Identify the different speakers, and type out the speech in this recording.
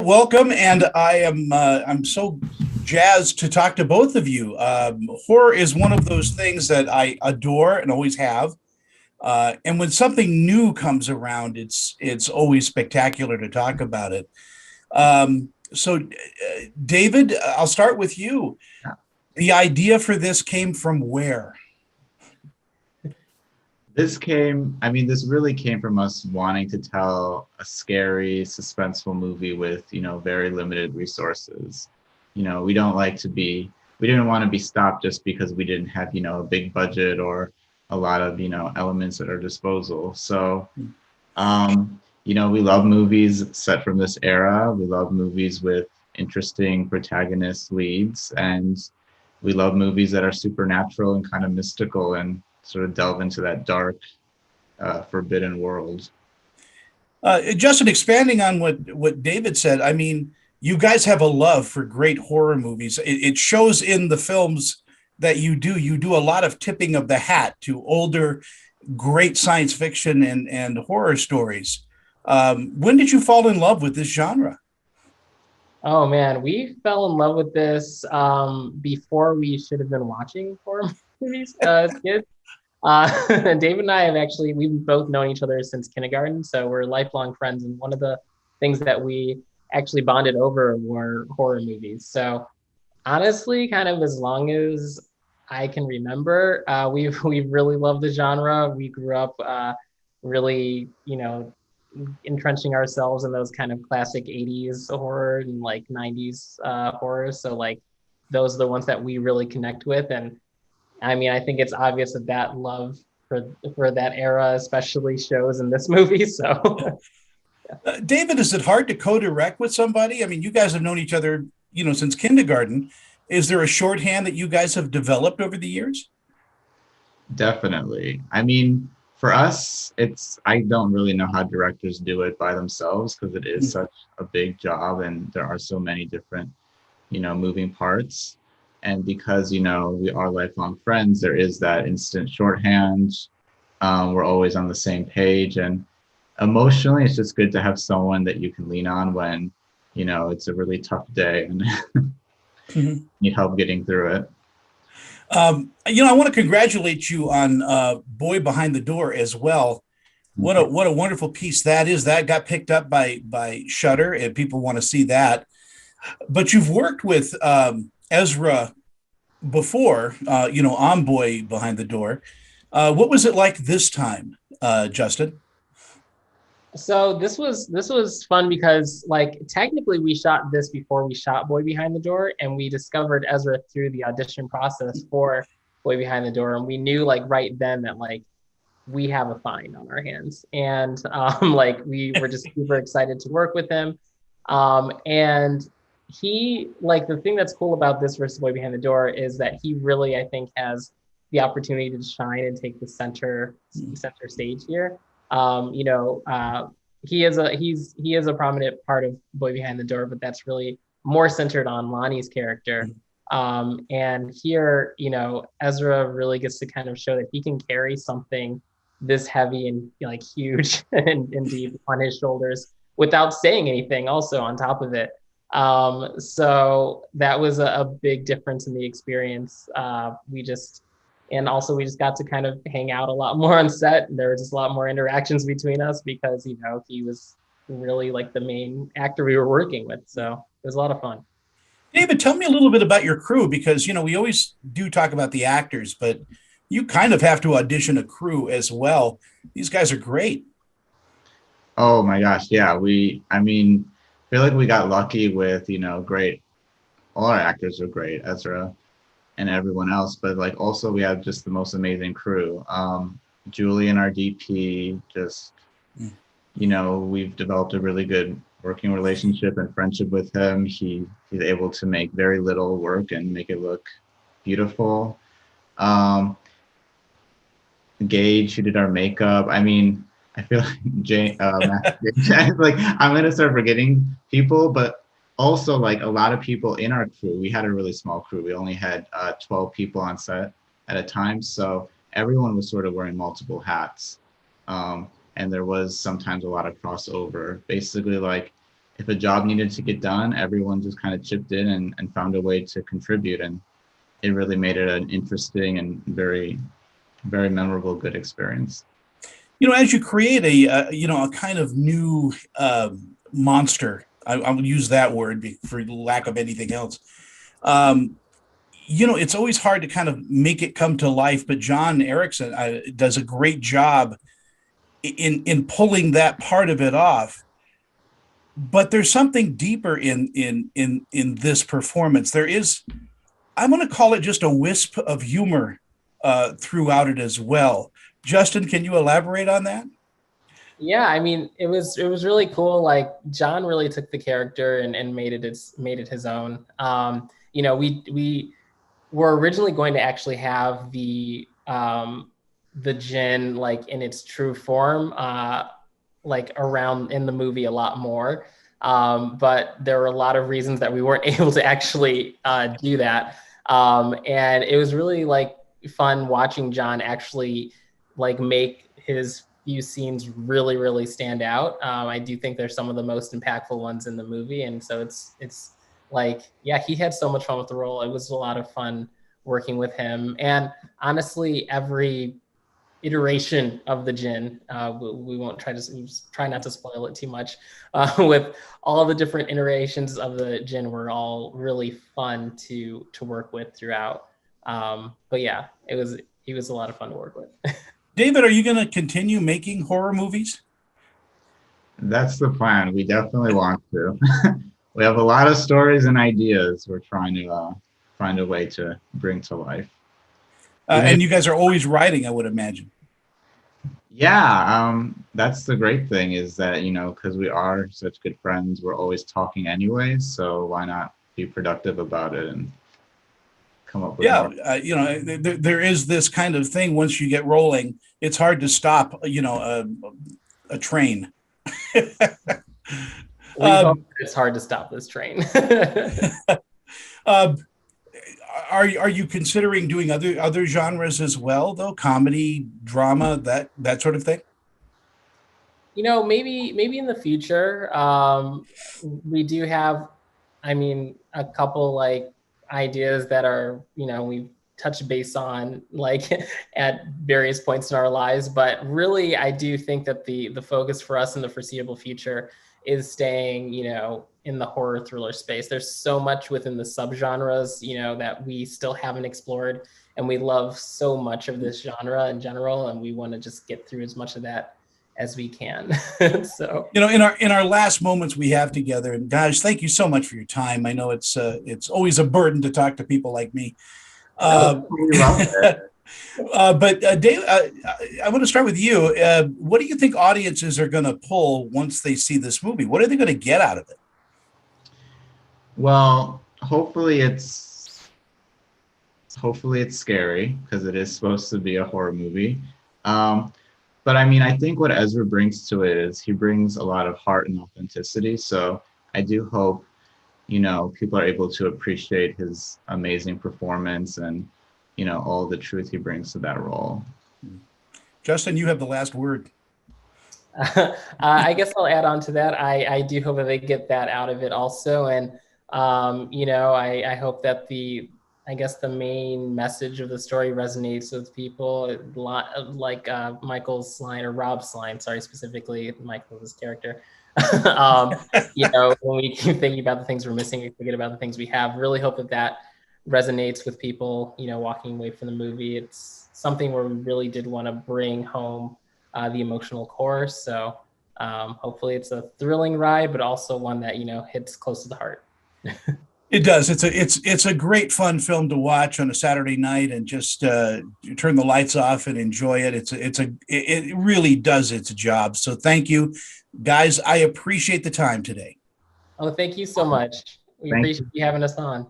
Speaker 1: welcome, and I'm so jazzed to talk to both of you. Horror is one of those things that I adore and always have. And when something new comes around, it's always spectacular to talk about it. David, I'll start with you. The idea for this came from where?
Speaker 2: This really came from us wanting to tell a scary, suspenseful movie with, very limited resources. We didn't want to be stopped just because we didn't have, a big budget or a lot of, elements at our disposal. So, we love movies set from this era. We love movies with interesting protagonist leads, and we love movies that are supernatural and kind of mystical and sort of delve into that dark, forbidden world.
Speaker 1: Justin, expanding on what David said, I mean, you guys have a love for great horror movies. It shows in the films that you do. You do a lot of tipping of the hat to older, great science fiction and horror stories. When did you fall in love with this genre?
Speaker 3: Oh man, we fell in love with this before we should have been watching horror movies as kids. David and I we've both known each other since kindergarten, so we're lifelong friends. And one of the things that we actually bonded over were horror movies. So honestly, kind of as long as I can remember, we've really loved the genre. We grew up really, entrenching ourselves in those kind of classic 80s horror and like 90s horror. So like those are the ones that we really connect with. And I mean, I think it's obvious that love for that era especially shows in this movie. So,
Speaker 1: David, is it hard to co-direct with somebody? I mean, you guys have known each other, since kindergarten. Is there a shorthand that you guys have developed over the years?
Speaker 2: Definitely. I mean, for us, I don't really know how directors do it by themselves because it is such a big job and there are so many different, moving parts. And because, we are lifelong friends, there is that instant shorthand. We're always on the same page. And emotionally, it's just good to have someone that you can lean on when, it's a really tough day and need help getting through it.
Speaker 1: I want to congratulate you on Boy Behind the Door as well. What a wonderful piece that is. That got picked up by Shudder, and people want to see that. But you've worked with Ezra before, on Boy Behind the Door. What was it like this time, Justin?
Speaker 3: So this was fun because like technically we shot this before we shot Boy Behind the Door, and we discovered Ezra through the audition process for Boy Behind the Door, and we knew like right then that like we have a find on our hands, and like we were just super excited to work with him, and he like the thing that's cool about this versus Boy Behind the Door is that he really I think has the opportunity to shine and take the center stage here. He is a prominent part of Boy Behind the Door, but that's really more centered on Lonnie's character. And here, Ezra really gets to kind of show that he can carry something this heavy and like huge and deep on his shoulders without saying anything also on top of it. So that was a big difference in the experience. And also we just got to kind of hang out a lot more on set. There were just a lot more interactions between us because, he was really like the main actor we were working with. So it was a lot of fun.
Speaker 1: David, tell me a little bit about your crew because, we always do talk about the actors, but you kind of have to audition a crew as well. These guys are great.
Speaker 2: Oh my gosh. Yeah. I feel like we got lucky with, great. All our actors are great. Ezra and everyone else, but like also we have just the most amazing crew. Julian, our DP, we've developed a really good working relationship and friendship with him. He's able to make very little work and make it look beautiful. Gage, who did our makeup. I feel like Jane, like I'm gonna start forgetting people, but also like a lot of people in our crew. We had a really small crew. We only had 12 people on set at a time, so everyone was sort of wearing multiple hats, and there was sometimes a lot of crossover. Basically, like if a job needed to get done, everyone just kind of chipped in and found a way to contribute. And it really made it an interesting and very, very memorable, good experience.
Speaker 1: As you create a kind of new monster, I will use that word for lack of anything else. Um, it's always hard to kind of make it come to life, but John Erickson does a great job in pulling that part of it off. But there's something deeper in this performance. There is, I'm going to call it just a wisp of humor throughout it as well. Justin, can you elaborate on that?
Speaker 3: Yeah, I mean, it was really cool. Like John really took the character and made it his own. We were originally going to actually have the Djinn like in its true form, like around in the movie a lot more. But there were a lot of reasons that we weren't able to actually do that. And it was really like fun watching John actually like make his few scenes really, really stand out. I do think they're some of the most impactful ones in the movie. And so it's like, yeah, he had so much fun with the role. It was a lot of fun working with him. And honestly, every iteration of the Djinn, we won't try not to spoil it too much, with all the different iterations of the Djinn were all really fun to work with throughout. But yeah, he was a lot of fun to work with.
Speaker 1: David, are you going to continue making horror movies?
Speaker 2: That's the plan. We definitely want to. We have a lot of stories and ideas we're trying to find a way to bring to life.
Speaker 1: And you guys are always writing, I would imagine.
Speaker 2: Yeah, that's the great thing is that, because we are such good friends, we're always talking anyway. So why not be productive about it and come up with more?
Speaker 1: There is this kind of thing. Once you get rolling, it's hard to stop, a train.
Speaker 3: It's hard to stop this train.
Speaker 1: Are you considering doing other genres as well, though? Comedy, drama, that sort of thing?
Speaker 3: Maybe in the future. We do have, I mean, a couple like ideas that are, we've touched base on like at various points in our lives. But really, I do think that the focus for us in the foreseeable future is staying, in the horror thriller space. There's so much within the subgenres, that we still haven't explored, and we love so much of this genre in general, and we want to just get through as much of that as we can. So,
Speaker 1: in our last moments we have together, and guys, thank you so much for your time. I know it's always a burden to talk to people like me. But Dave, I want to start with you. What do you think audiences are going to pull once they see this movie? What are they going to get out of it?
Speaker 2: Well, hopefully it's scary because it is supposed to be a horror movie. But I mean, I think what Ezra brings to it is he brings a lot of heart and authenticity. So I do hope, people are able to appreciate his amazing performance and, all the truth he brings to that role.
Speaker 1: Justin, you have the last word.
Speaker 3: I guess I'll add on to that. I do hope that they get that out of it also. And, I hope that the main message of the story resonates with people, like Michael's line, or Rob's line, sorry, specifically Michael's character. When we keep thinking about the things we're missing, we forget about the things we have. Really hope that resonates with people, walking away from the movie. It's something where we really did want to bring home the emotional core. So hopefully it's a thrilling ride, but also one that, hits close to the heart.
Speaker 1: It does. It's a great fun film to watch on a Saturday night and just turn the lights off and enjoy it. It really does its job. So thank you, guys. I appreciate the time today.
Speaker 3: Oh, thank you so much. We appreciate you having us on.